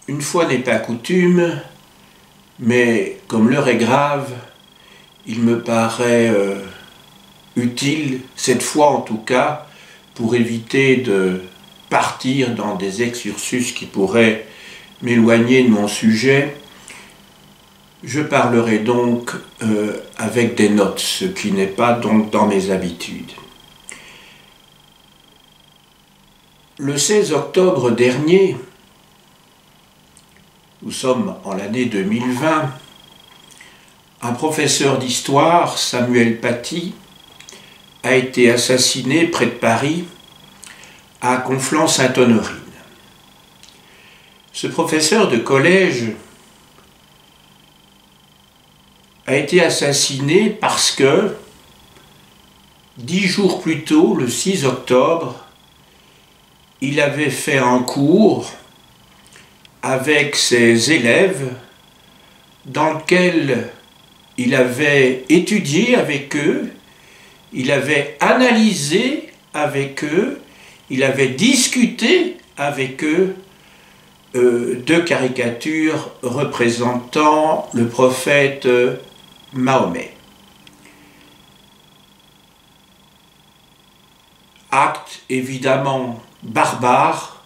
Une fois n'est pas coutume, mais comme l'heure est grave, il me paraît utile, cette fois en tout cas, pour éviter de partir dans des excursus qui pourraient m'éloigner de mon sujet. Je parlerai donc avec des notes, ce qui n'est pas donc dans mes habitudes. Le 16 octobre dernier, nous sommes en l'année 2020, un professeur d'histoire, Samuel Paty, a été assassiné près de Paris, à Conflans-Sainte-Honorine. Ce professeur de collège a été assassiné parce que 10 jours plus tôt, le 6 octobre, il avait fait un cours avec ses élèves dans lequel il avait étudié avec eux, il avait analysé avec eux, il avait discuté avec eux deux caricatures représentant le prophète Mahomet. Acte évidemment barbare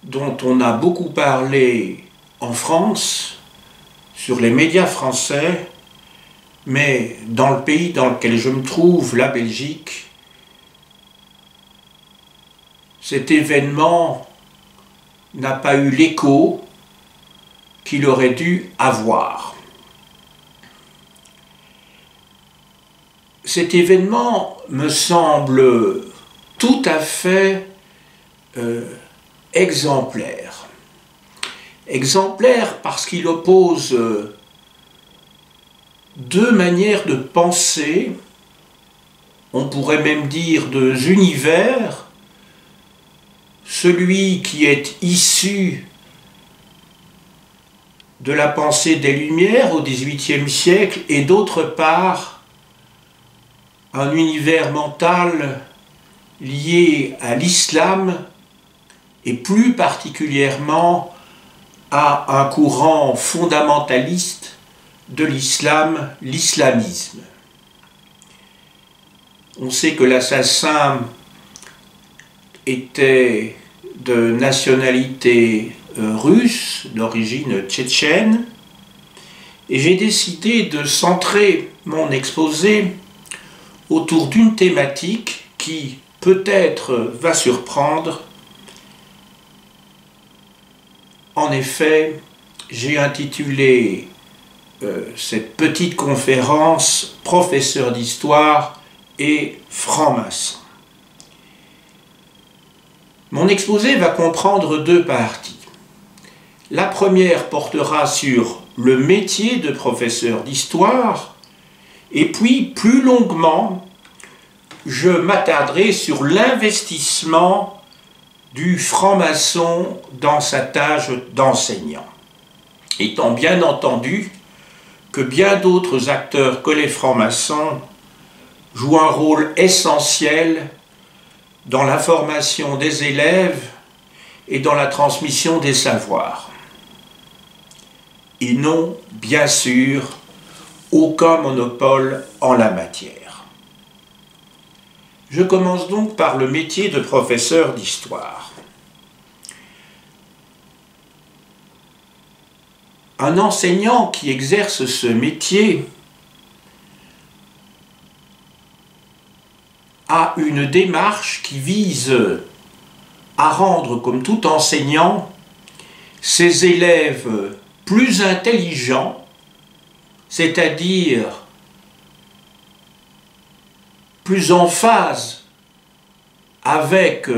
dont on a beaucoup parlé en France, sur les médias français, mais dans le pays dans lequel je me trouve, la Belgique, cet événement n'a pas eu l'écho qu'il aurait dû avoir. Cet événement me semble tout à fait exemplaire. Exemplaire parce qu'il oppose deux manières de penser, on pourrait même dire deux univers, celui qui est issu de la pensée des Lumières au XVIIIe siècle et d'autre part un univers mental lié à l'islam et plus particulièrement à un courant fondamentaliste de l'islam, l'islamisme. On sait que l'assassin était de nationalité russe, d'origine tchétchène, et j'ai décidé de centrer mon exposé autour d'une thématique qui peut-être va surprendre. En effet, j'ai intitulé cette petite conférence « Professeur d'histoire et franc-maçon ». Mon exposé va comprendre deux parties. La première portera sur le métier de professeur d'histoire, et puis plus longuement, je m'attarderai sur l'investissement du franc-maçon dans sa tâche d'enseignant, étant bien entendu que bien d'autres acteurs que les francs-maçons jouent un rôle essentiel dans la formation des élèves et dans la transmission des savoirs. Ils n'ont bien sûr aucun monopole en la matière. Je commence donc par le métier de professeur d'histoire. Un enseignant qui exerce ce métier a une démarche qui vise à rendre, comme tout enseignant, ses élèves plus intelligents, c'est-à-dire plus en phase avec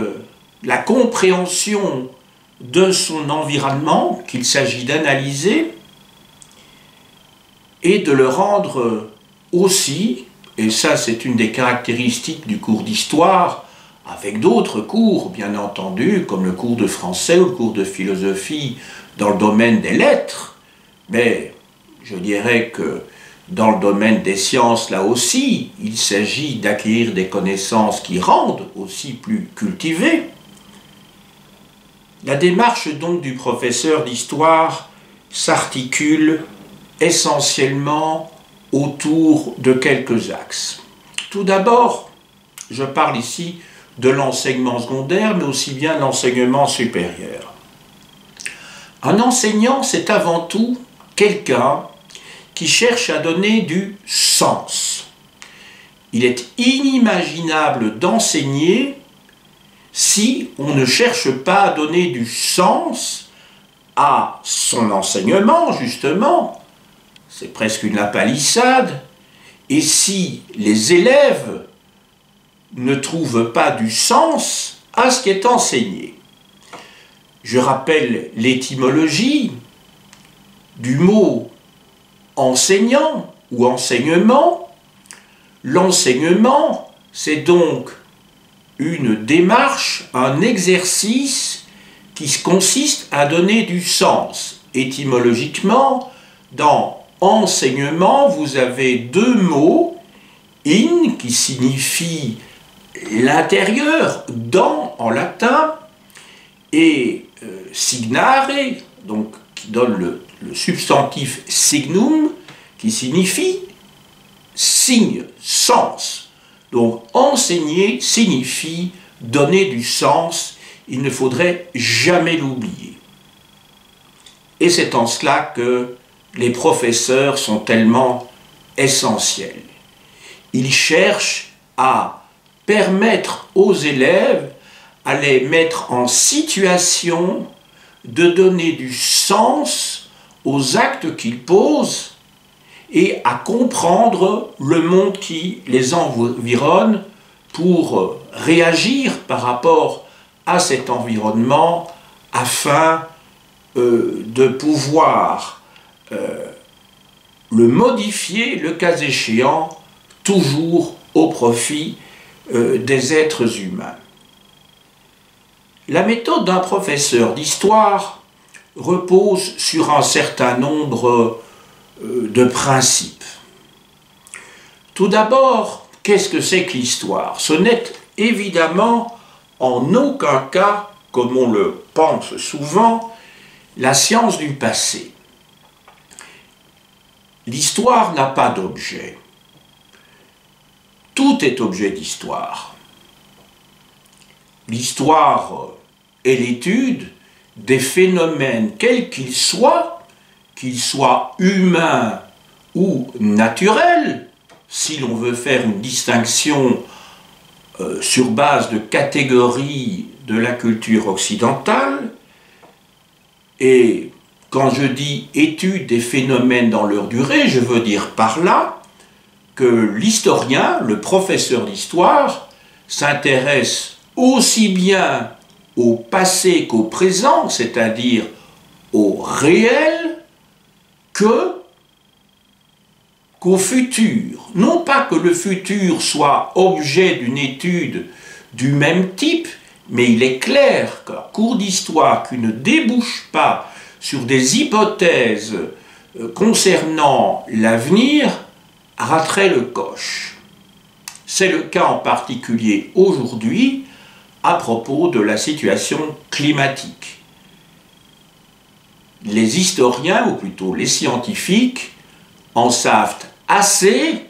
la compréhension de son environnement qu'il s'agit d'analyser, et de le rendre aussi, et ça c'est une des caractéristiques du cours d'histoire, avec d'autres cours bien entendu, comme le cours de français ou le cours de philosophie dans le domaine des lettres, mais je dirais que dans le domaine des sciences, là aussi, il s'agit d'acquérir des connaissances qui rendent aussi plus cultivées. La démarche donc du professeur d'histoire s'articule essentiellement autour de quelques axes. Tout d'abord, je parle ici de l'enseignement secondaire, mais aussi bien de l'enseignement supérieur. Un enseignant, c'est avant tout quelqu'un qui cherche à donner du sens. Il est inimaginable d'enseigner si on ne cherche pas à donner du sens à son enseignement, justement. C'est presque une lapalissade. Et si les élèves ne trouvent pas du sens à ce qui est enseigné. Je rappelle l'étymologie du mot enseignant ou enseignement. L'enseignement, c'est donc une démarche, un exercice qui consiste à donner du sens. Étymologiquement, dans enseignement, vous avez deux mots, in, qui signifie l'intérieur, dans en latin, et signare, donc qui donne le substantif signum, qui signifie signe, sens. Donc enseigner signifie donner du sens, il ne faudrait jamais l'oublier. Et c'est en cela que les professeurs sont tellement essentiels. Ils cherchent à permettre aux élèves à les mettre en situation de donner du sens aux actes qu'ils posent et à comprendre le monde qui les environne pour réagir par rapport à cet environnement afin de pouvoir le modifier, le cas échéant, toujours au profit des êtres humains. La méthode d'un professeur d'histoire repose sur un certain nombre de principes. Tout d'abord, qu'est-ce que c'est que l'histoire? Ce n'est évidemment en aucun cas, comme on le pense souvent, la science du passé. L'histoire n'a pas d'objet. Tout est objet d'histoire. L'histoire est l'étude des phénomènes, quels qu'ils soient humains ou naturels, si l'on veut faire une distinction sur base de catégories de la culture occidentale. Et quand je dis étude des phénomènes dans leur durée, je veux dire par là que l'historien, le professeur d'histoire, s'intéresse aussi bien au passé qu'au présent, c'est-à-dire au réel, qu'au futur. Non pas que le futur soit objet d'une étude du même type, mais il est clair qu'un cours d'histoire qui ne débouche pas sur des hypothèses concernant l'avenir raterait le coche. C'est le cas en particulier aujourd'hui à propos de la situation climatique. Les historiens, ou plutôt les scientifiques, en savent assez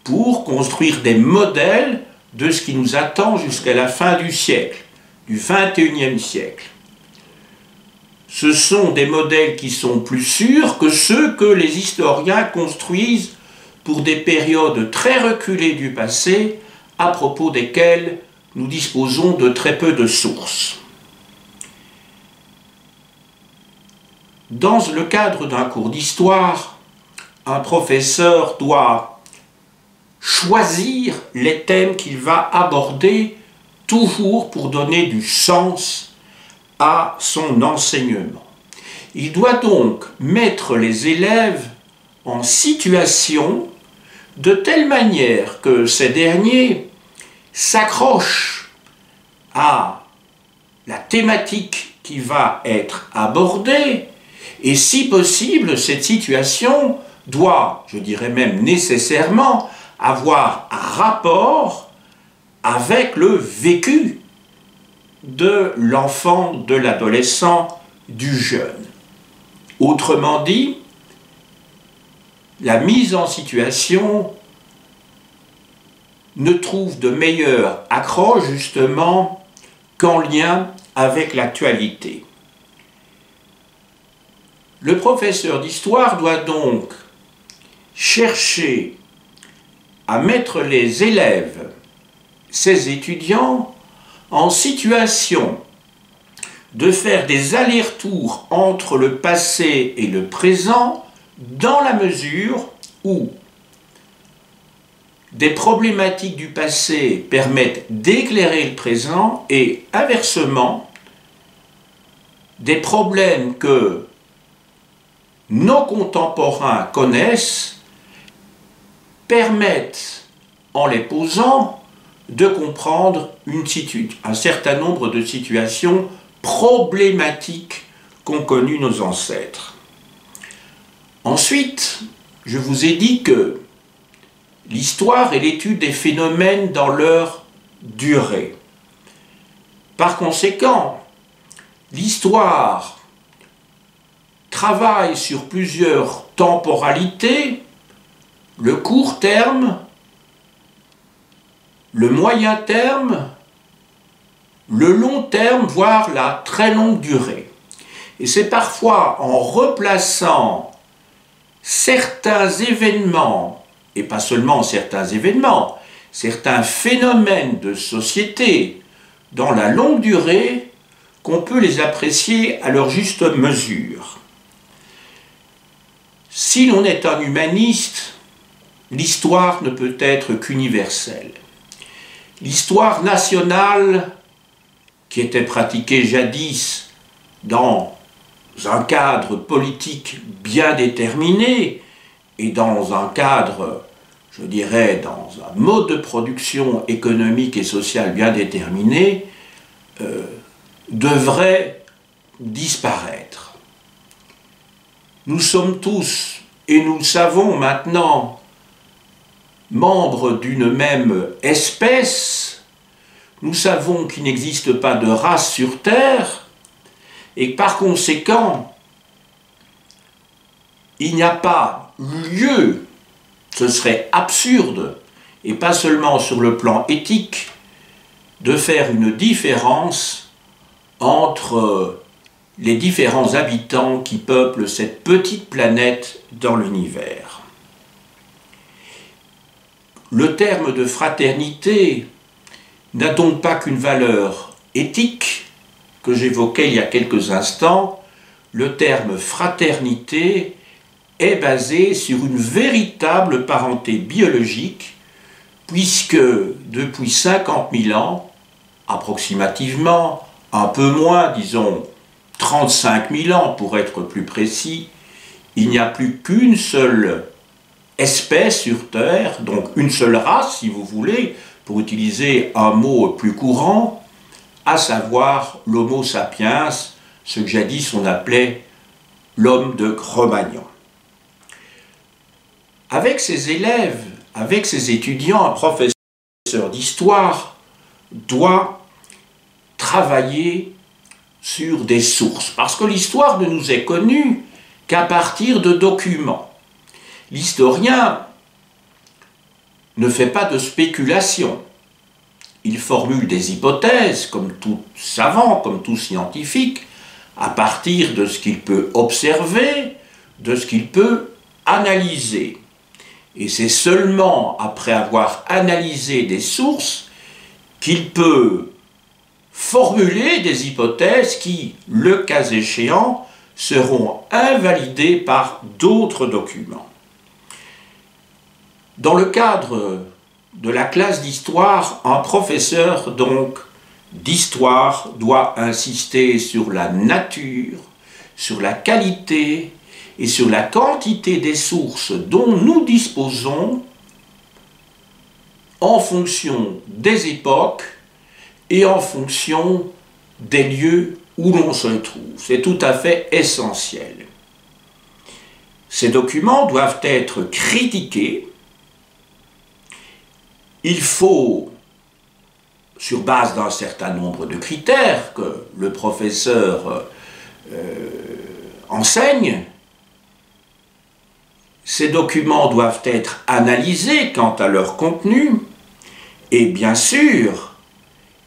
pour construire des modèles de ce qui nous attend jusqu'à la fin du siècle, du XXIe siècle. Ce sont des modèles qui sont plus sûrs que ceux que les historiens construisent pour des périodes très reculées du passé, à propos desquelles nous disposons de très peu de sources. Dans le cadre d'un cours d'histoire, un professeur doit choisir les thèmes qu'il va aborder, toujours pour donner du sens à son enseignement. Il doit donc mettre les élèves en situation de telle manière que ces derniers s'accrochent à la thématique qui va être abordée, et si possible, cette situation doit, je dirais même nécessairement, avoir un rapport avec le vécu de l'enfant, de l'adolescent, du jeune. Autrement dit, la mise en situation ne trouve de meilleure accroche justement qu'en lien avec l'actualité. Le professeur d'histoire doit donc chercher à mettre les élèves, ses étudiants, en situation de faire des allers-retours entre le passé et le présent dans la mesure où des problématiques du passé permettent d'éclairer le présent et inversement, des problèmes que nos contemporains connaissent permettent, en les posant, de comprendre un certain nombre de situations problématiques qu'ont connues nos ancêtres. Ensuite, je vous ai dit que l'histoire est l'étude des phénomènes dans leur durée. Par conséquent, l'histoire travaille sur plusieurs temporalités, le court terme, le moyen terme, le long terme, voire la très longue durée. Et c'est parfois en replaçant certains événements, et pas seulement certains événements, certains phénomènes de société dans la longue durée qu'on peut les apprécier à leur juste mesure. Si l'on est un humaniste, l'histoire ne peut être qu'universelle. L'histoire nationale, qui était pratiquée jadis dans un cadre politique bien déterminé et dans un cadre, je dirais, dans un mode de production économique et social bien déterminé, devrait disparaître. Nous sommes tous, et nous le savons maintenant, membres d'une même espèce. Nous savons qu'il n'existe pas de race sur Terre, et par conséquent, il n'y a pas lieu, ce serait absurde, et pas seulement sur le plan éthique, de faire une différence entre les différents habitants qui peuplent cette petite planète dans l'univers. Le terme de fraternité n'a donc pas qu'une valeur éthique que j'évoquais il y a quelques instants. Le terme fraternité est basé sur une véritable parenté biologique, puisque depuis 50 000 ans, approximativement, un peu moins, disons 35 000 ans pour être plus précis, il n'y a plus qu'une seule espèce sur Terre, donc une seule race si vous voulez, pour utiliser un mot plus courant, à savoir l'Homo sapiens, ce que jadis on appelait l'homme de Cro-Magnon. Avec ses élèves, avec ses étudiants, un professeur d'histoire doit travailler sur des sources, parce que l'histoire ne nous est connue qu'à partir de documents. L'historien ne fait pas de spéculation. Il formule des hypothèses, comme tout savant, comme tout scientifique, à partir de ce qu'il peut observer, de ce qu'il peut analyser. Et c'est seulement après avoir analysé des sources qu'il peut formuler des hypothèses qui, le cas échéant, seront invalidées par d'autres documents. Dans le cadre de la classe d'histoire, un professeur donc d'histoire doit insister sur la nature, sur la qualité et sur la quantité des sources dont nous disposons en fonction des époques et en fonction des lieux où l'on se trouve. C'est tout à fait essentiel. Ces documents doivent être critiqués. Il faut sur base d'un certain nombre de critères que le professeur enseigne. Ces documents doivent être analysés quant à leur contenu et bien sûr,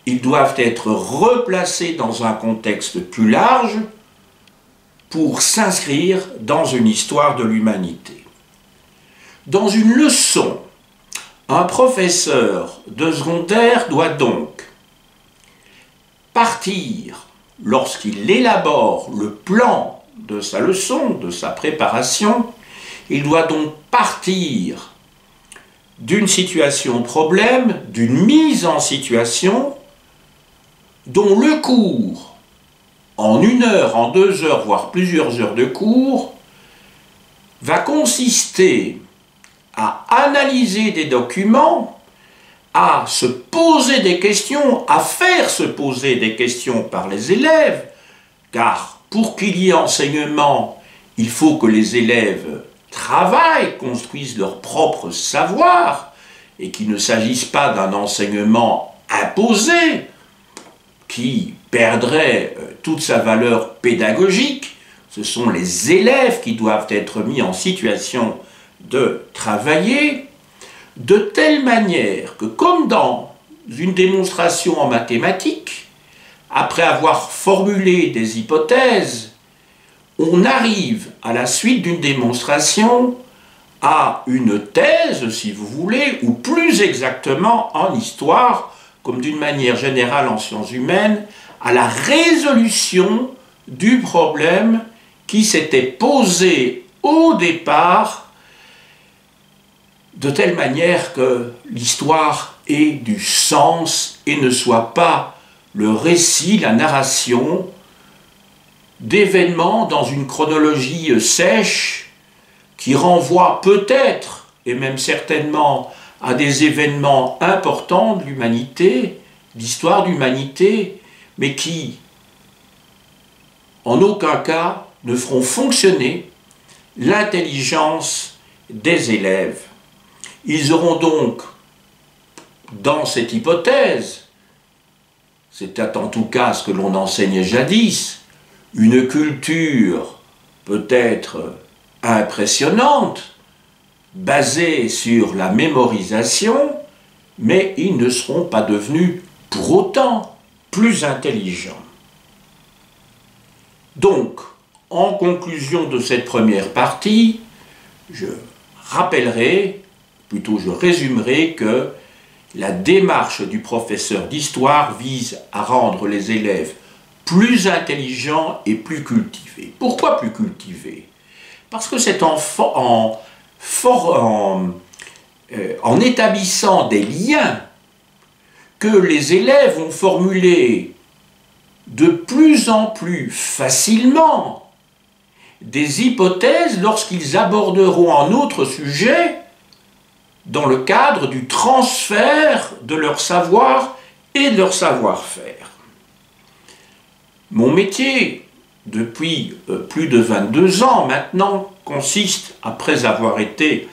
ils doivent être replacés dans un contexte plus large pour s'inscrire dans une histoire de l'humanité. Dans une leçon, un professeur de secondaire doit donc partir, lorsqu'il élabore le plan de sa leçon, de sa préparation, il doit donc partir d'une situation problème, d'une mise en situation dont le cours, en 1 heure, en 2 heures, voire plusieurs heures de cours, va consister à analyser des documents, à se poser des questions, à faire se poser des questions par les élèves, car pour qu'il y ait enseignement, il faut que les élèves travaillent, construisent leur propre savoir, et qu'il ne s'agisse pas d'un enseignement imposé, qui perdrait toute sa valeur pédagogique. Ce sont les élèves qui doivent être mis en situation de travailler, de telle manière que, comme dans une démonstration en mathématiques, après avoir formulé des hypothèses, on arrive à la suite d'une démonstration à une thèse, si vous voulez, ou plus exactement en histoire, comme d'une manière générale en sciences humaines, à la résolution du problème qui s'était posé au départ, de telle manière que l'histoire ait du sens et ne soit pas le récit, la narration d'événements dans une chronologie sèche qui renvoie peut-être, et même certainement, à des événements importants de l'humanité, d'histoire de l'humanité, mais qui, en aucun cas, ne feront fonctionner l'intelligence des élèves. Ils auront donc, dans cette hypothèse, c'était en tout cas ce que l'on enseignait jadis, une culture peut-être impressionnante, basée sur la mémorisation, mais ils ne seront pas devenus pour autant plus intelligents. Donc, en conclusion de cette première partie, je rappellerai, plutôt je résumerai que la démarche du professeur d'histoire vise à rendre les élèves plus intelligents et plus cultivés. Pourquoi plus cultivés? Parce que c'est en établissant des liens que les élèves vont formuler de plus en plus facilement des hypothèses lorsqu'ils aborderont un autre sujet dans le cadre du transfert de leur savoir et de leur savoir-faire. Mon métier, depuis plus de 22 ans maintenant, consiste, après avoir été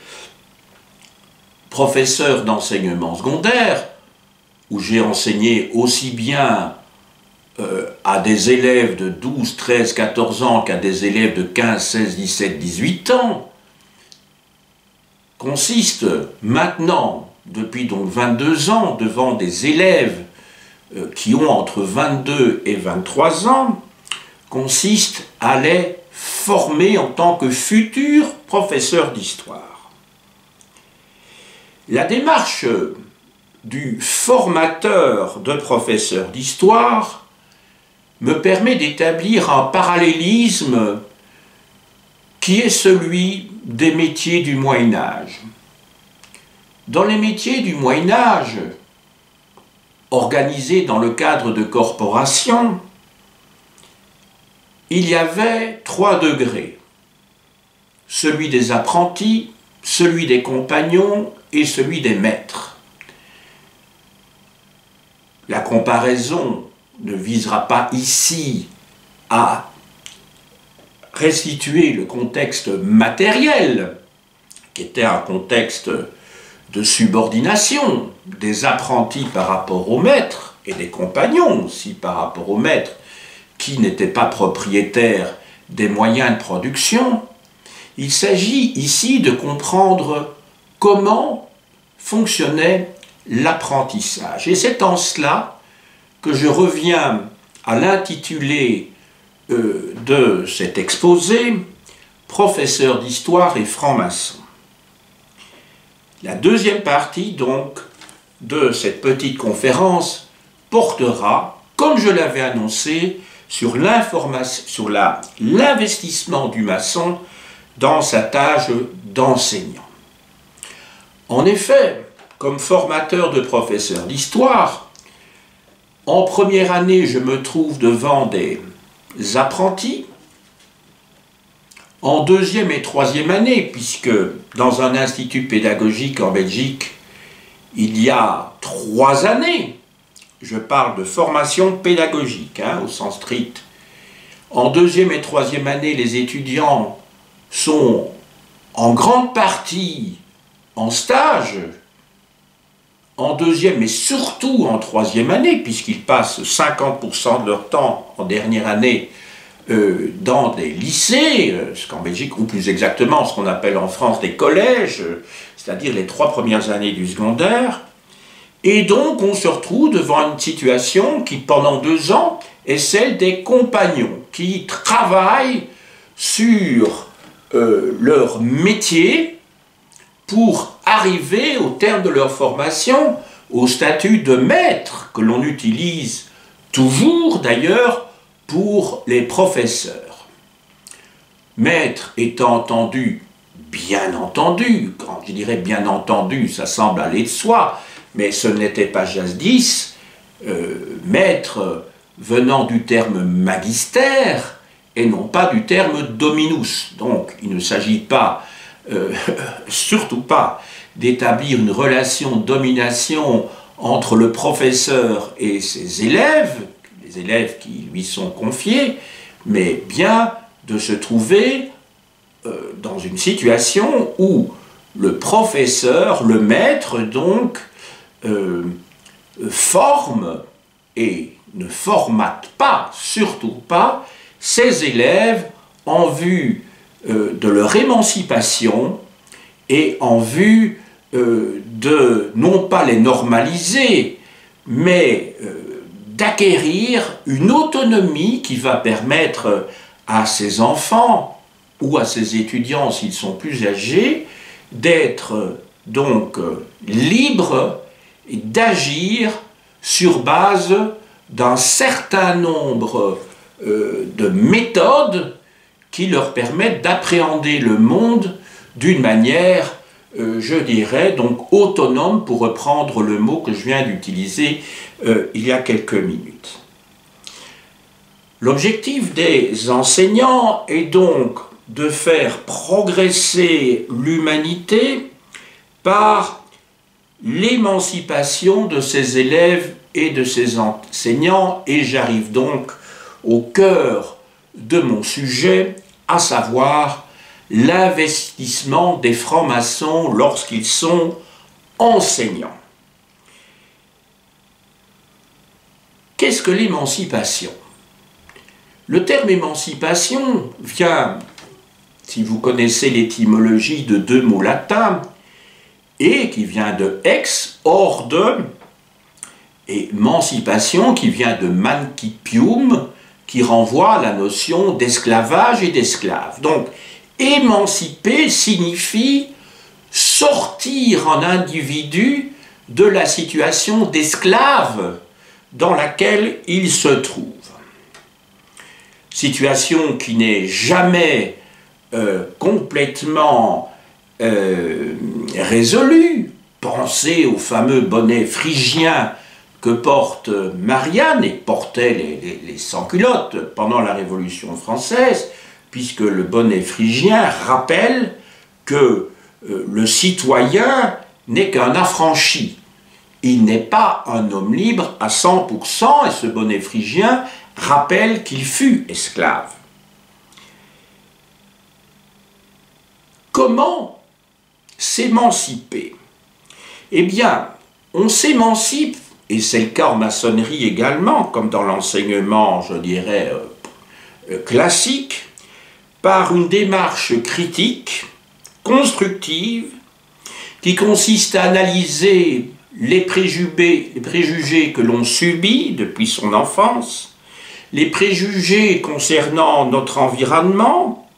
professeur d'enseignement secondaire, où j'ai enseigné aussi bien à des élèves de 12, 13, 14 ans qu'à des élèves de 15, 16, 17, 18 ans, consiste maintenant, depuis donc 22 ans, devant des élèves qui ont entre 22 et 23 ans, consiste à les former en tant que futurs professeurs d'histoire. La démarche du formateur de professeur d'histoire me permet d'établir un parallélisme qui est celui des métiers du Moyen-Âge. Dans les métiers du Moyen-Âge, organisés dans le cadre de corporations, il y avait 3 degrés. Celui des apprentis, celui des compagnons et celui des maîtres. La comparaison ne visera pas ici à restituer le contexte matériel, qui était un contexte de subordination des apprentis par rapport au maître et des compagnons aussi par rapport au maître qui n'étaient pas propriétaires des moyens de production. Il s'agit ici de comprendre comment fonctionnait l'apprentissage. Et c'est en cela que je reviens à l'intitulé de cet exposé, Professeur d'histoire et franc-maçon. La deuxième partie, donc, de cette petite conférence portera, comme je l'avais annoncé, sur l'investissement du maçon dans sa tâche d'enseignant. En effet, comme formateur de professeur d'histoire, en première année, je me trouve devant des apprentis. En deuxième et troisième année, puisque dans un institut pédagogique en Belgique, il y a 3 années, je parle de formation pédagogique, au sens strict. En deuxième et troisième année, les étudiants sont en grande partie en stage, en deuxième et surtout en troisième année, puisqu'ils passent 50% de leur temps en dernière année dans des lycées, ce qu'en Belgique, ou plus exactement ce qu'on appelle en France des collèges, c'est-à-dire les 3 premières années du secondaire. Et donc on se retrouve devant une situation qui, pendant 2 ans, est celle des compagnons, qui travaillent sur leur métier pour arriver au terme de leur formation au statut de maître, que l'on utilise toujours d'ailleurs pour les professeurs. Maître étant entendu, bien entendu, quand je dirais bien entendu, ça semble aller de soi, mais ce n'était pas jadis, maître venant du terme magister et non pas du terme dominus. Donc il ne s'agit pas, surtout pas, d'établir une relation de domination entre le professeur et ses élèves, les élèves qui lui sont confiés, mais bien de se trouver dans une situation où le professeur, le maître donc, forme et ne formate pas, surtout pas, ses élèves en vue de leur émancipation et en vue de non pas les normaliser, mais d'acquérir une autonomie qui va permettre à ces enfants ou à ces étudiants, s'ils sont plus âgés, d'être donc libres et d'agir sur base d'un certain nombre de méthodes qui leur permettent d'appréhender le monde d'une manière, je dirais, donc autonome, pour reprendre le mot que je viens d'utiliser il y a quelques minutes. L'objectif des enseignants est donc de faire progresser l'humanité par l'émancipation de ses élèves et de ses enseignants, et j'arrive donc au cœur de mon sujet, à savoir l'investissement des francs-maçons lorsqu'ils sont enseignants. Qu'est-ce que l'émancipation? Le terme émancipation vient, si vous connaissez l'étymologie, de 2 mots latins, et qui vient de ex, hors de, et emancipation qui vient de mancipium, qui renvoie à la notion d'esclavage et d'esclave. Donc, émanciper signifie sortir un individu de la situation d'esclave dans laquelle il se trouve. Situation qui n'est jamais complètement résolue. Pensez au fameux bonnet phrygien que porte Marianne, et portait les sans-culottes pendant la Révolution française, puisque le bonnet phrygien rappelle que le citoyen n'est qu'un affranchi. Il n'est pas un homme libre à 100%, et ce bonnet phrygien rappelle qu'il fut esclave. Comment s'émanciper? eh bien, on s'émancipe, et c'est le cas en maçonnerie également, comme dans l'enseignement, je dirais, classique, par une démarche critique, constructive, qui consiste à analyser les préjugés que l'on subit depuis son enfance, les préjugés concernant notre environnement,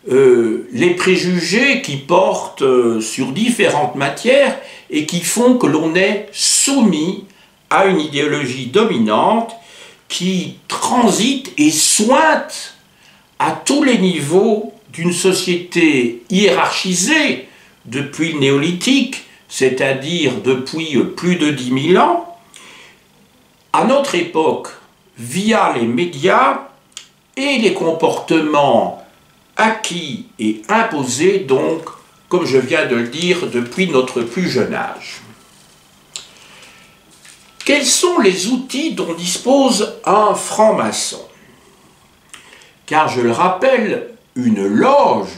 les préjugés qui portent sur différentes matières et qui font que l'on est soumis à une idéologie dominante qui transite et sointe à tous les niveaux d'une société hiérarchisée depuis le néolithique, c'est-à-dire depuis plus de 10 000 ans, à notre époque, via les médias et les comportements acquis et imposés, donc, comme je viens de le dire, depuis notre plus jeune âge. Quels sont les outils dont dispose un franc-maçon? Car je le rappelle, une loge,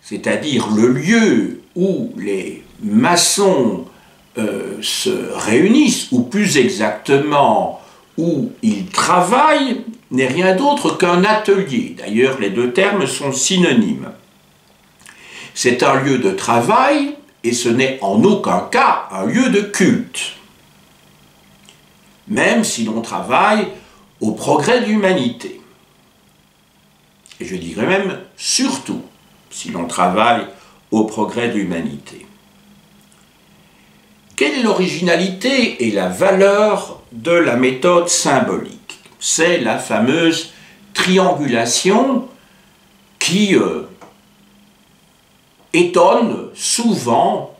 c'est-à-dire le lieu où les maçons se réunissent, ou plus exactement où ils travaillent, n'est rien d'autre qu'un atelier. D'ailleurs, les deux termes sont synonymes. C'est un lieu de travail et ce n'est en aucun cas un lieu de culte. Même si l'on travaille au progrès de l'humanité. Et je dirais même surtout si l'on travaille au progrès de l'humanité. Quelle est l'originalité et la valeur de la méthode symbolique? C'est la fameuse triangulation qui étonne souvent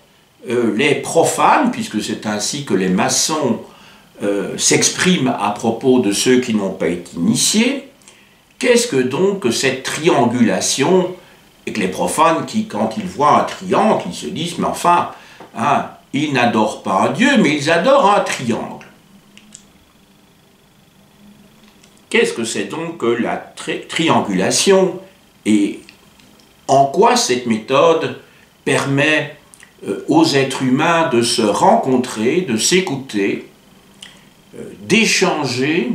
les profanes, puisque c'est ainsi que les maçons s'expriment à propos de ceux qui n'ont pas été initiés. Qu'est-ce que donc cette triangulation? Et que les profanes, qui, quand ils voient un triangle, ils se disent, mais enfin, hein, ils n'adorent pas un dieu, mais ils adorent un triangle. Qu'est-ce que c'est donc que la triangulation et en quoi cette méthode permet aux êtres humains de se rencontrer, de s'écouter, d'échanger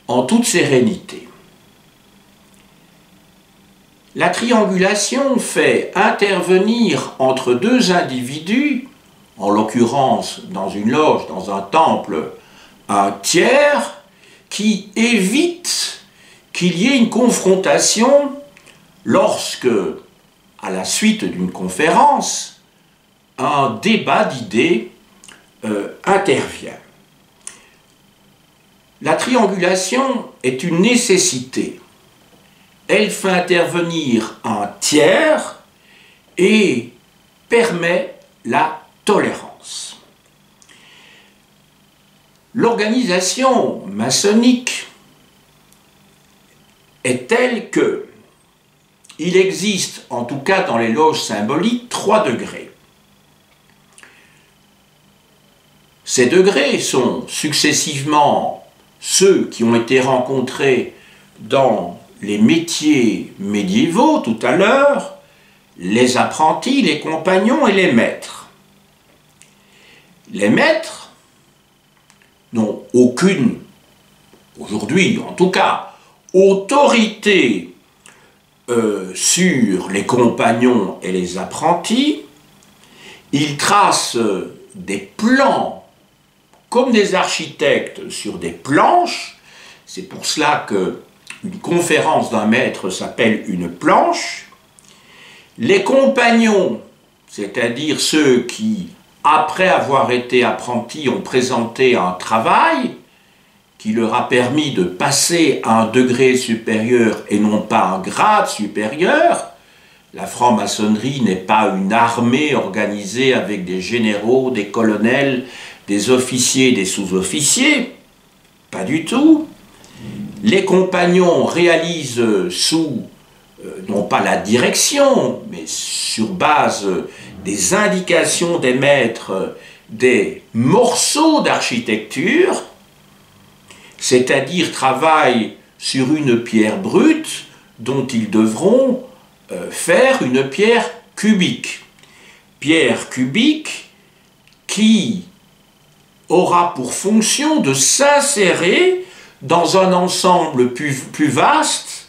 en toute sérénité? La triangulation fait intervenir entre deux individus, en l'occurrence dans une loge, dans un temple, un tiers, qui évite qu'il y ait une confrontation lorsque, à la suite d'une conférence, un débat d'idées intervient. La triangulation est une nécessité. Elle fait intervenir un tiers et permet la tolérance. L'organisation maçonnique est telle que il existe, en tout cas dans les loges symboliques, 3 degrés. Ces degrés sont successivement ceux qui ont été rencontrés dans les métiers médiévaux tout à l'heure, les apprentis, les compagnons et les maîtres. Les maîtres n'ont aucune, aujourd'hui en tout cas, autorité sur les compagnons et les apprentis. Ils tracent des plans comme des architectes sur des planches. C'est pour cela que une conférence d'un maître s'appelle une planche. Les compagnons, c'est-à-dire ceux qui, après avoir été apprentis, ont présenté un travail qui leur a permis de passer à un degré supérieur et non pas un grade supérieur. La franc-maçonnerie n'est pas une armée organisée avec des généraux, des colonels, des officiers, des sous-officiers. Pas du tout. Les compagnons réalisent sous, non pas la direction, mais sur base des indications des maîtres, des morceaux d'architecture, c'est-à-dire travaillent sur une pierre brute dont ils devront faire une pierre cubique. Pierre cubique qui aura pour fonction de s'insérer dans un ensemble plus vaste,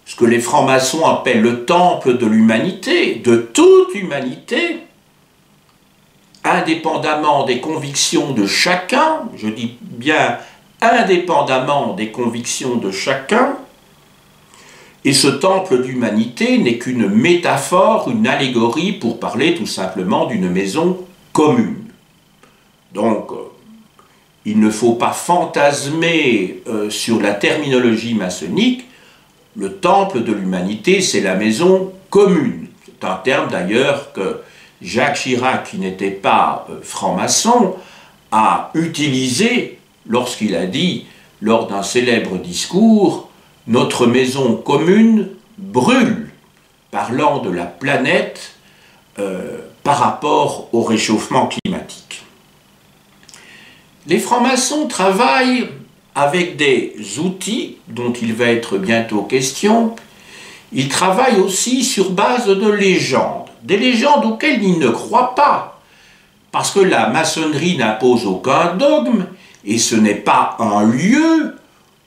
ce que les francs-maçons appellent le temple de l'humanité, de toute l'humanité, indépendamment des convictions de chacun, je dis bien indépendamment des convictions de chacun, et ce temple d'humanité n'est qu'une métaphore, une allégorie pour parler tout simplement d'une maison commune. Donc, il ne faut pas fantasmer sur la terminologie maçonnique. Le temple de l'humanité, c'est la maison commune. C'est un terme d'ailleurs que Jacques Chirac, qui n'était pas franc-maçon, a utilisé lorsqu'il a dit, lors d'un célèbre discours, « Notre maison commune brûle », parlant de la planète par rapport au réchauffement climatique. Les francs-maçons travaillent avec des outils dont il va être bientôt question. Ils travaillent aussi sur base de légendes, des légendes auxquelles ils ne croient pas, parce que la maçonnerie n'impose aucun dogme, et ce n'est pas un lieu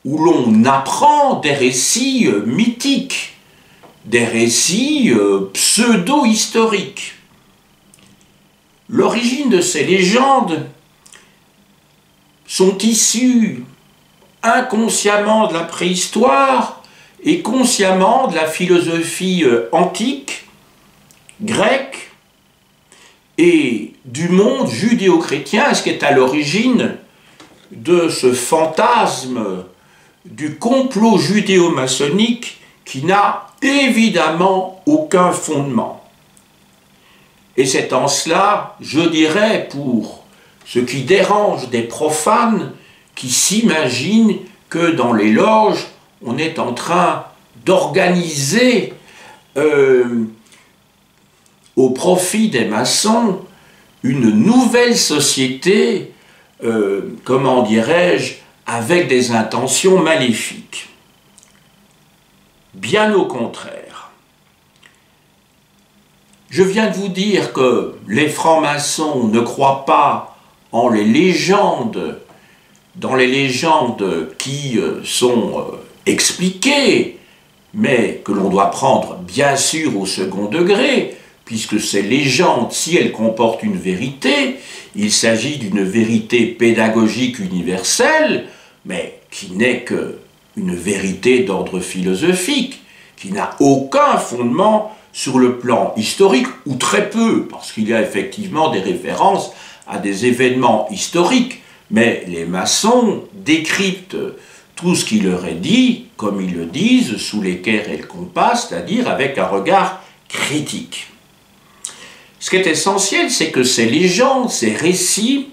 où l'on apprend des récits mythiques, des récits pseudo-historiques. L'origine de ces légendes sont issues inconsciemment de la préhistoire et consciemment de la philosophie antique, grecque, et du monde judéo-chrétien, ce qui est à l'origine de ce fantasme du complot judéo-maçonnique qui n'a évidemment aucun fondement. Et c'est en cela, je dirais, pour ce qui dérange des profanes qui s'imaginent que dans les loges, on est en train d'organiser au profit des maçons une nouvelle société, comment dirais-je, avec des intentions maléfiques. Bien au contraire. Je viens de vous dire que les francs-maçons ne croient pas en les légendes, dans les légendes qui sont expliquées, mais que l'on doit prendre bien sûr au second degré, puisque ces légendes, si elles comportent une vérité, il s'agit d'une vérité pédagogique universelle, mais qui n'est qu'une vérité d'ordre philosophique, qui n'a aucun fondement sur le plan historique, ou très peu, parce qu'il y a effectivement des références à des événements historiques, mais les maçons décryptent tout ce qui leur est dit, comme ils le disent, sous l'équerre et le compas, c'est-à-dire avec un regard critique. Ce qui est essentiel, c'est que ces légendes, ces récits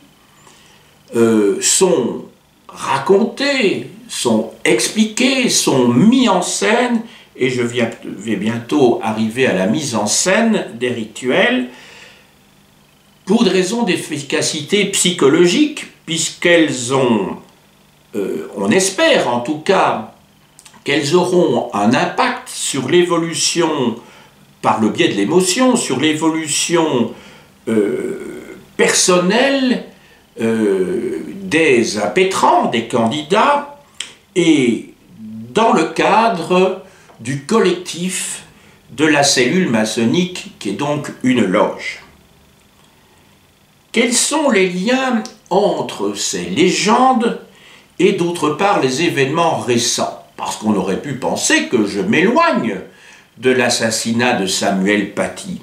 sont racontés, sont expliqués, sont mis en scène, et je vais bientôt arriver à la mise en scène des rituels, pour des raisons d'efficacité psychologique, puisqu'elles ont, on espère en tout cas, qu'elles auront un impact sur l'évolution, par le biais de l'émotion, sur l'évolution personnelle des impétrants, des candidats, et dans le cadre du collectif de la cellule maçonnique, qui est donc une loge. Quels sont les liens entre ces légendes et d'autre part les événements récents? Parce qu'on aurait pu penser que je m'éloigne de l'assassinat de Samuel Paty.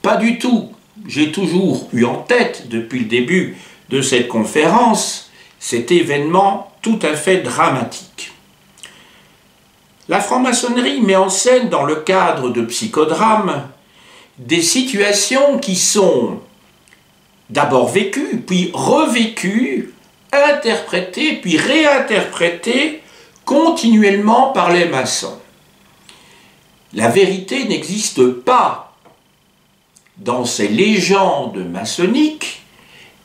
Pas du tout. J'ai toujours eu en tête, depuis le début de cette conférence, cet événement tout à fait dramatique. La franc-maçonnerie met en scène, dans le cadre de psychodrames, des situations qui sont d'abord vécues, puis revécues, interprétées, puis réinterprétées continuellement par les maçons. La vérité n'existe pas dans ces légendes maçonniques,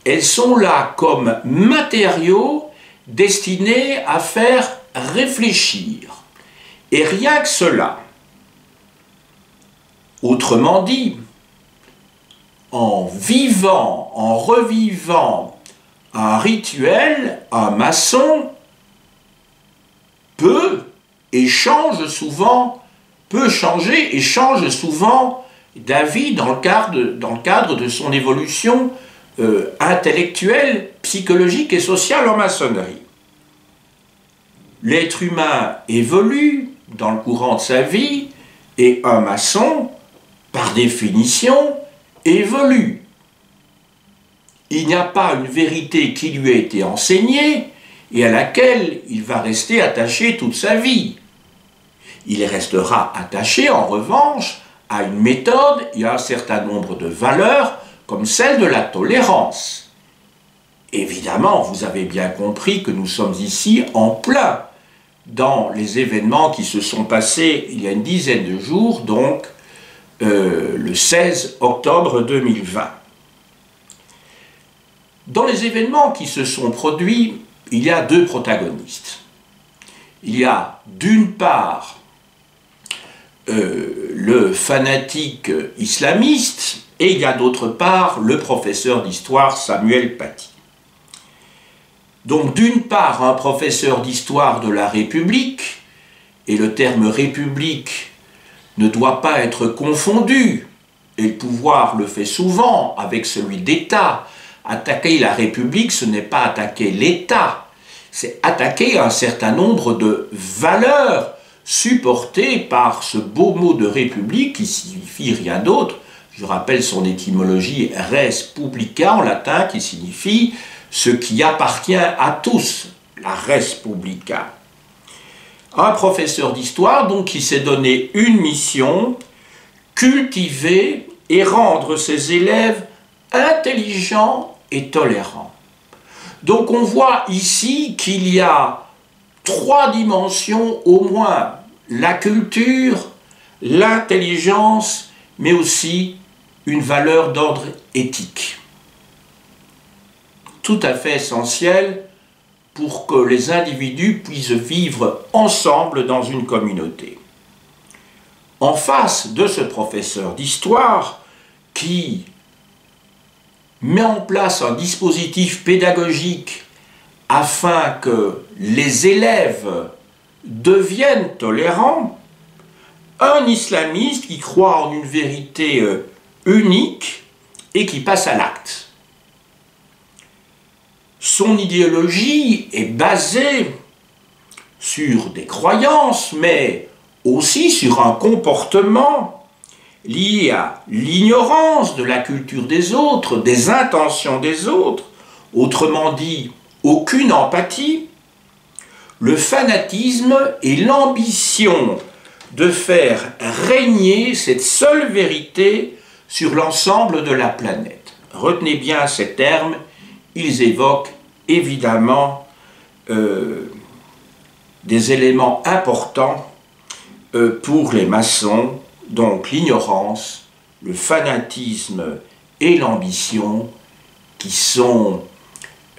elles sont là comme matériaux destinés à faire réfléchir. Et rien que cela. Autrement dit, en vivant, en revivant un rituel, un maçon peut changer et change souvent d'avis dans le cadre de son évolution intellectuelle, psychologique et sociale en maçonnerie. L'être humain évolue dans le courant de sa vie et un maçon, par définition, évolue. Il n'y a pas une vérité qui lui a été enseignée et à laquelle il va rester attaché toute sa vie. Il restera attaché, en revanche, à une méthode et à un certain nombre de valeurs, comme celle de la tolérance. Évidemment, vous avez bien compris que nous sommes ici en plein dans les événements qui se sont passés il y a une dizaine de jours, donc le 16 octobre 2020. Dans les événements qui se sont produits, il y a deux protagonistes. Il y a d'une part le fanatique islamiste et il y a d'autre part le professeur d'histoire Samuel Paty. Donc d'une part un professeur d'histoire de la République, et le terme République ne doit pas être confondu, et le pouvoir le fait souvent avec celui d'État. Attaquer la République, ce n'est pas attaquer l'État, c'est attaquer un certain nombre de valeurs supportées par ce beau mot de République qui signifie rien d'autre. Je rappelle son étymologie res publica en latin qui signifie ce qui appartient à tous, la res publica. Un professeur d'histoire donc qui s'est donné une mission, cultiver et rendre ses élèves intelligents et tolérants. Donc on voit ici qu'il y a trois dimensions au moins, la culture, l'intelligence, mais aussi une valeur d'ordre éthique. Tout à fait essentiel pour que les individus puissent vivre ensemble dans une communauté. En face de ce professeur d'histoire qui met en place un dispositif pédagogique afin que les élèves deviennent tolérants, un islamiste qui croit en une vérité unique et qui passe à l'acte. Son idéologie est basée sur des croyances, mais aussi sur un comportement lié à l'ignorance de la culture des autres, des intentions des autres, autrement dit, aucune empathie, le fanatisme et l'ambition de faire régner cette seule vérité sur l'ensemble de la planète. Retenez bien ces termes, ils évoquent évidemment des éléments importants pour les maçons, donc l'ignorance, le fanatisme et l'ambition qui sont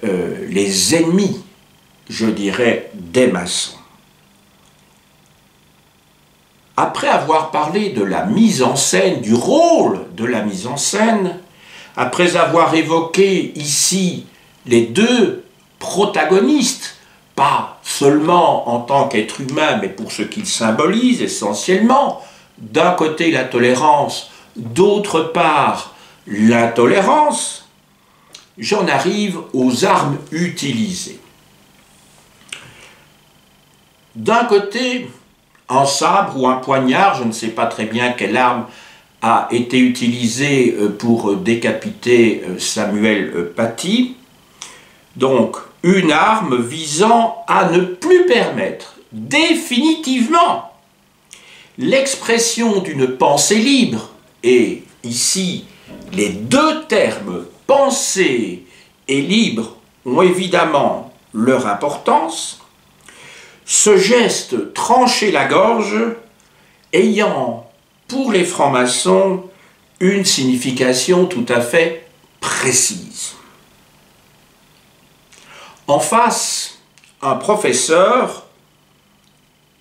les ennemis, je dirais, des maçons. Après avoir parlé de la mise en scène, du rôle de la mise en scène, après avoir évoqué ici les deux protagonistes, pas seulement en tant qu'être humain, mais pour ce qu'ils symbolisent essentiellement, d'un côté la tolérance, d'autre part l'intolérance, j'en arrive aux armes utilisées. D'un côté, un sabre ou un poignard, je ne sais pas très bien quelle arme a été utilisée pour décapiter Samuel Paty. Donc, une arme visant à ne plus permettre définitivement l'expression d'une pensée libre. Et ici, les deux termes pensée et libre ont évidemment leur importance. Ce geste trancher la gorge ayant pour les francs-maçons une signification tout à fait précise. En face, un professeur,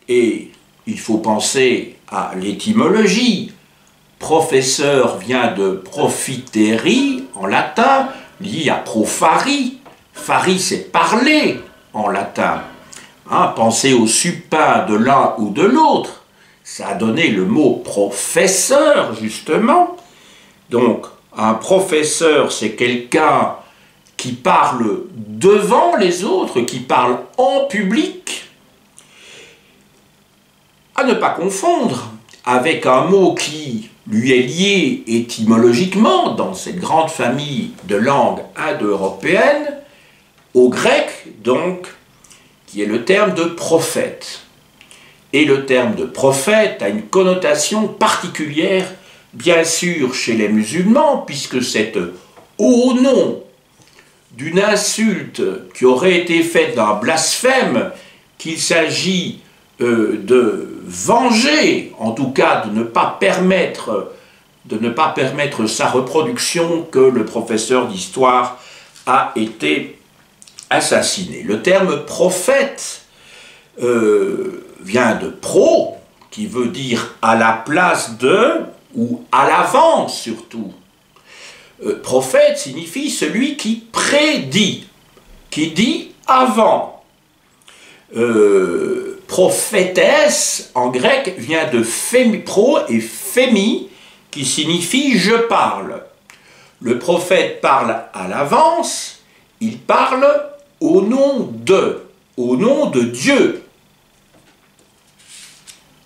et il faut penser à l'étymologie, Professeur vient de profiteri en latin, lié à profari. Fari, c'est parler en latin. Hein, pensez au supin de l'un ou de l'autre. Ça a donné le mot professeur, justement. Donc, un professeur, c'est quelqu'un qui parle devant les autres, qui parle en public. À ne pas confondre avec un mot qui lui est lié étymologiquement dans cette grande famille de langues indo-européennes, au grec donc, qui est le terme de prophète. Et le terme de prophète a une connotation particulière, bien sûr, chez les musulmans, puisque c'est au nom d'une insulte qui aurait été faite d'un blasphème qu'il s'agit de venger, en tout cas de ne pas permettre sa reproduction, que le professeur d'histoire a été assassiné. Le terme prophète vient de pro, qui veut dire à la place de, ou à l'avance surtout. Prophète signifie celui qui prédit, qui dit avant. Prophétesse en grec vient de pro et phémi, qui signifie je parle. Le prophète parle à l'avance, il parle au nom de Dieu.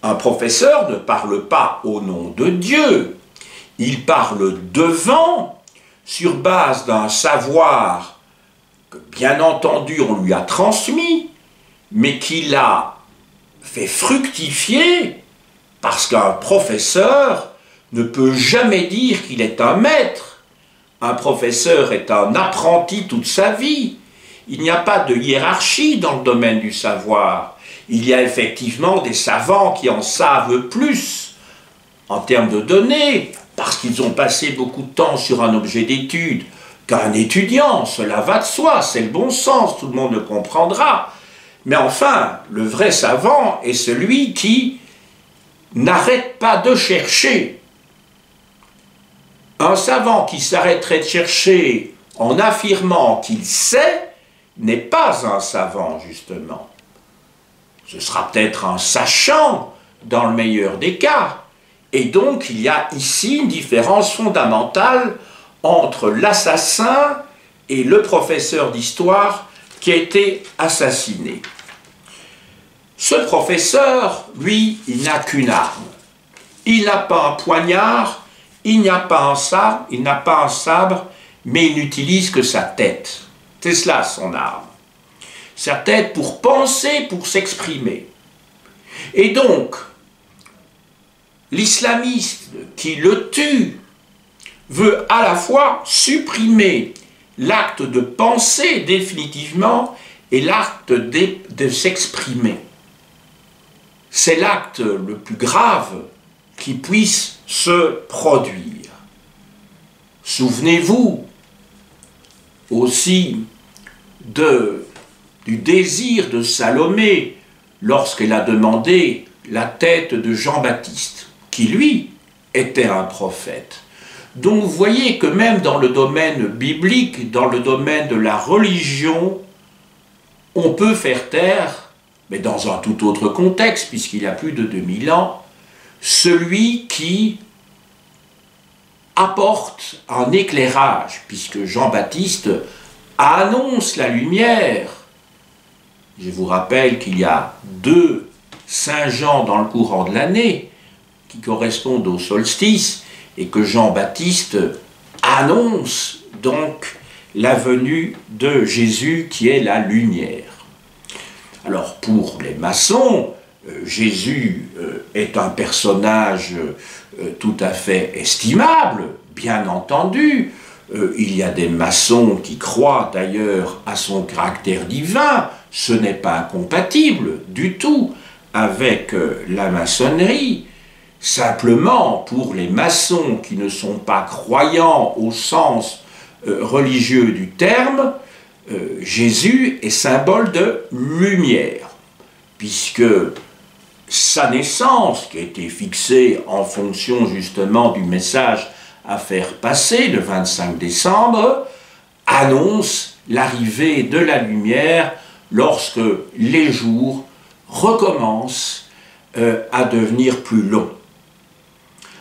Un professeur ne parle pas au nom de Dieu, il parle devant, sur base d'un savoir que bien entendu on lui a transmis, mais qu'il a fait fructifier, parce qu'un professeur ne peut jamais dire qu'il est un maître. Un professeur est un apprenti toute sa vie. Il n'y a pas de hiérarchie dans le domaine du savoir. Il y a effectivement des savants qui en savent plus en termes de données, parce qu'ils ont passé beaucoup de temps sur un objet d'étude, qu'un étudiant, cela va de soi, c'est le bon sens, tout le monde le comprendra. Mais enfin, le vrai savant est celui qui n'arrête pas de chercher. Un savant qui s'arrêterait de chercher en affirmant qu'il sait n'est pas un savant, justement. Ce sera peut-être un sachant, dans le meilleur des cas. Et donc, il y a ici une différence fondamentale entre l'assassin et le professeur d'histoire qui a été assassiné. Ce professeur, lui, il n'a qu'une arme. Il n'a pas un poignard, il n'a pas un sabre, mais il n'utilise que sa tête. C'est cela son arme. Sa tête pour penser, pour s'exprimer. Et donc, l'islamiste qui le tue veut à la fois supprimer l'acte de penser définitivement et l'acte de s'exprimer. C'est l'acte le plus grave qui puisse se produire. Souvenez-vous aussi du désir de Salomé lorsqu'elle a demandé la tête de Jean-Baptiste, qui lui était un prophète. Donc vous voyez que même dans le domaine biblique, dans le domaine de la religion, on peut faire taire, mais dans un tout autre contexte, puisqu'il y a plus de 2000 ans, celui qui apporte un éclairage, puisque Jean-Baptiste annonce la lumière. Je vous rappelle qu'il y a 2 Saint-Jean dans le courant de l'année, qui correspondent au solstice, et que Jean-Baptiste annonce donc la venue de Jésus qui est la lumière. Alors pour les maçons, Jésus est un personnage tout à fait estimable, bien entendu. Il y a des maçons qui croient d'ailleurs à son caractère divin. Ce n'est pas incompatible du tout avec la maçonnerie. Simplement, pour les maçons qui ne sont pas croyants au sens religieux du terme, Jésus est symbole de lumière, puisque sa naissance, qui a été fixée en fonction justement du message à faire passer le 25 décembre, annonce l'arrivée de la lumière lorsque les jours recommencent à devenir plus longs.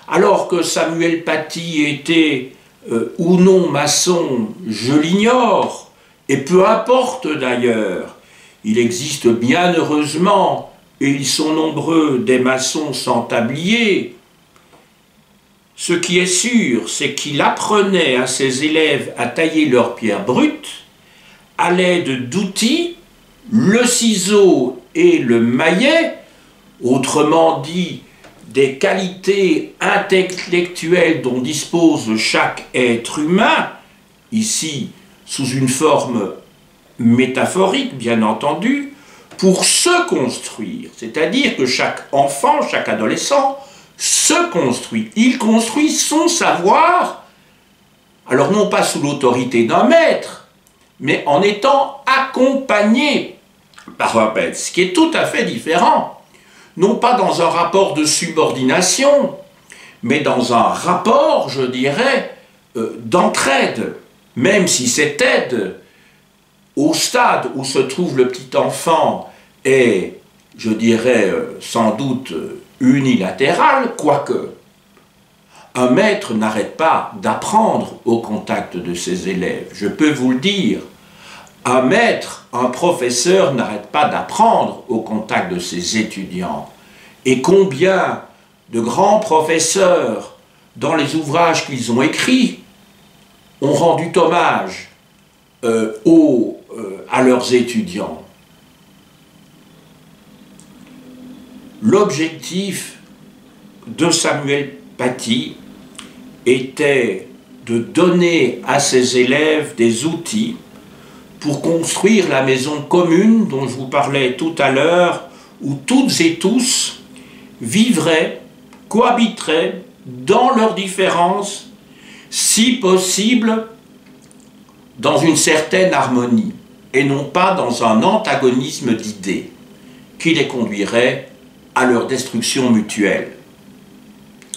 Alors que Samuel Paty était ou non maçon, je l'ignore, et peu importe d'ailleurs, il existe bien heureusement, et ils sont nombreux, des maçons sans tablier. Ce qui est sûr, c'est qu'il apprenait à ses élèves à tailler leurs pierres brutes à l'aide d'outils, le ciseau et le maillet, autrement dit, des qualités intellectuelles dont dispose chaque être humain, ici sous une forme métaphorique bien entendu, pour se construire. C'est-à-dire que chaque enfant, chaque adolescent se construit. Il construit son savoir, alors non pas sous l'autorité d'un maître, mais en étant accompagné par un maître, ce qui est tout à fait différent. Non pas dans un rapport de subordination, mais dans un rapport, je dirais, d'entraide, même si cette aide, au stade où se trouve le petit enfant, est, je dirais, sans doute unilatérale, quoique un maître n'arrête pas d'apprendre au contact de ses élèves. Je peux vous le dire, un maître, un professeur n'arrête pas d'apprendre au contact de ses étudiants. Et combien de grands professeurs, dans les ouvrages qu'ils ont écrits, ont rendu hommage à leurs étudiants. L'objectif de Samuel Paty était de donner à ses élèves des outils pour construire la maison commune dont je vous parlais tout à l'heure, où toutes et tous vivraient, cohabiteraient dans leurs différences, si possible dans une certaine harmonie, et non pas dans un antagonisme d'idées qui les conduirait à leur destruction mutuelle.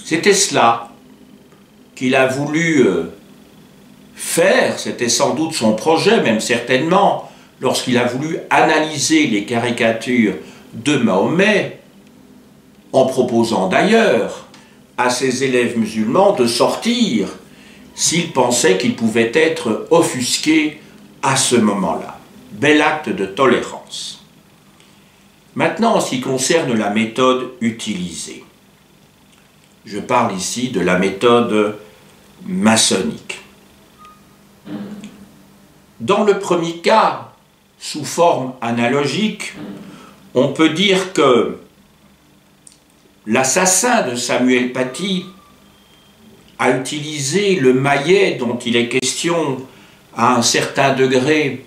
C'était cela qu'il a voulu faire, c'était sans doute son projet, même certainement, lorsqu'il a voulu analyser les caricatures de Mahomet, en proposant d'ailleurs à ses élèves musulmans de sortir s'ils pensaient qu'ils pouvaient être offusqués à ce moment-là. Bel acte de tolérance. Maintenant, en ce qui concerne la méthode utilisée, je parle ici de la méthode maçonnique. Dans le premier cas, sous forme analogique, on peut dire que l'assassin de Samuel Paty a utilisé le maillet dont il est question à un certain degré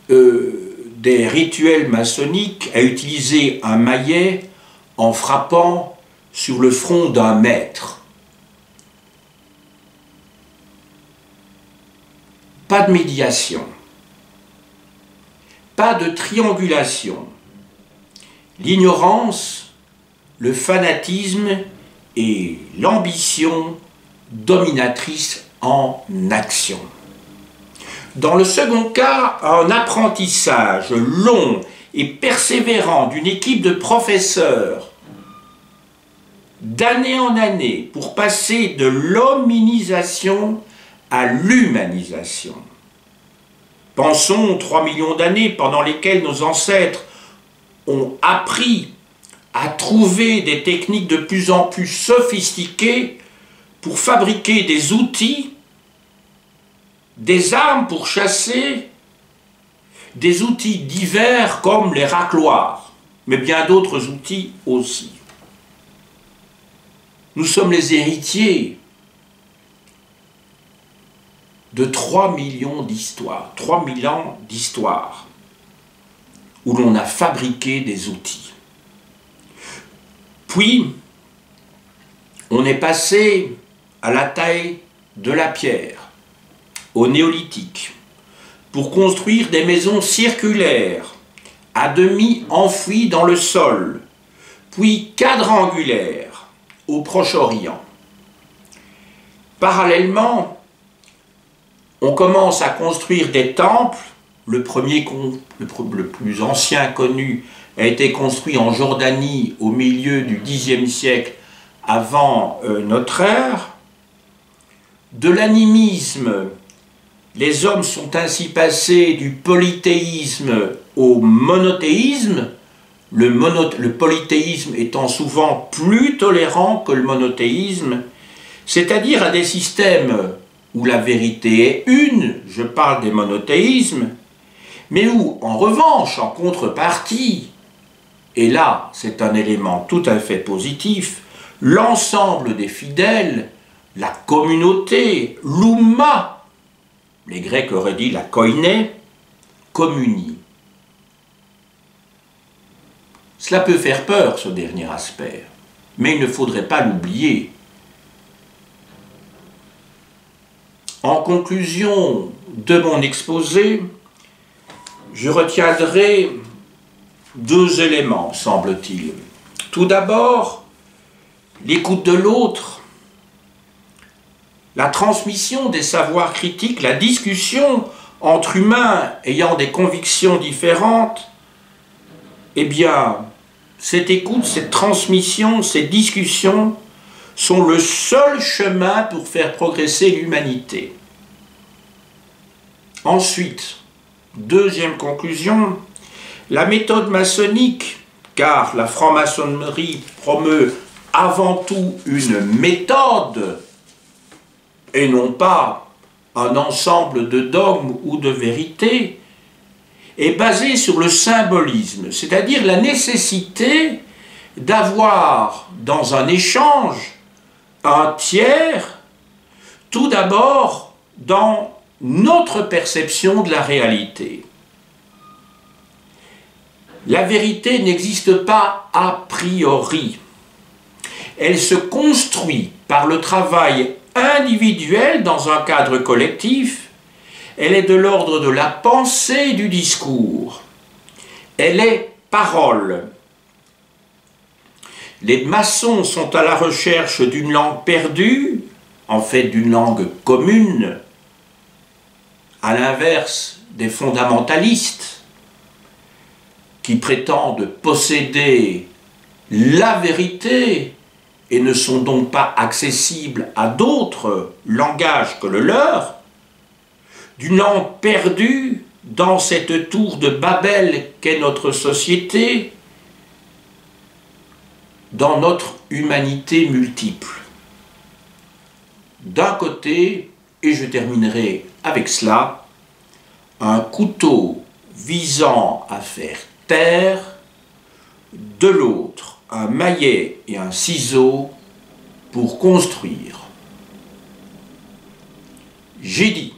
des rituels maçonniques, a utilisé un maillet en frappant sur le front d'un maître. Pas de médiation, pas de triangulation. L'ignorance, le fanatisme et l'ambition dominatrice en action. Dans le second cas, un apprentissage long et persévérant d'une équipe de professeurs d'année en année pour passer de l'hominisation à l'humanisation. Pensons aux 3 millions d'années pendant lesquelles nos ancêtres ont appris à trouver des techniques de plus en plus sophistiquées pour fabriquer des outils, des armes pour chasser, des outils divers comme les racloirs, mais bien d'autres outils aussi. Nous sommes les héritiers de 3 millions d'histoires, 3000 ans d'histoire, où l'on a fabriqué des outils. Puis, on est passé à la taille de la pierre, au néolithique, pour construire des maisons circulaires, à demi enfouies dans le sol, puis quadrangulaire au Proche-Orient. Parallèlement, on commence à construire des temples. Le plus ancien connu a été construit en Jordanie au milieu du Xe siècle avant notre ère. De l'animisme, les hommes sont ainsi passés du polythéisme au monothéisme, le polythéisme étant souvent plus tolérant que le monothéisme, c'est-à-dire à des systèmes où la vérité est une, je parle des monothéismes, mais où, en revanche, en contrepartie, et là c'est un élément tout à fait positif, l'ensemble des fidèles, la communauté, l'oumma, les Grecs auraient dit la koiné, communie. Cela peut faire peur, ce dernier aspect, mais il ne faudrait pas l'oublier. En conclusion de mon exposé, je retiendrai deux éléments, semble-t-il. Tout d'abord, l'écoute de l'autre, la transmission des savoirs critiques, la discussion entre humains ayant des convictions différentes. Eh bien, cette écoute, cette transmission, ces discussions sont le seul chemin pour faire progresser l'humanité. Ensuite, deuxième conclusion, la méthode maçonnique, car la franc-maçonnerie promeut avant tout une méthode et non pas un ensemble de dogmes ou de vérités, est basée sur le symbolisme, c'est-à-dire la nécessité d'avoir dans un échange un tiers, tout d'abord dans notre perception de la réalité. La vérité n'existe pas a priori. Elle se construit par le travail individuel dans un cadre collectif. Elle est de l'ordre de la pensée et du discours. Elle est parole. Les maçons sont à la recherche d'une langue perdue, en fait d'une langue commune, à l'inverse des fondamentalistes qui prétendent posséder la vérité et ne sont donc pas accessibles à d'autres langages que le leur, d'une langue perdue dans cette tour de Babel qu'est notre société, dans notre humanité multiple. D'un côté, et je terminerai avec cela, un couteau visant à faire taire, de l'autre, un maillet et un ciseau pour construire. J'ai dit.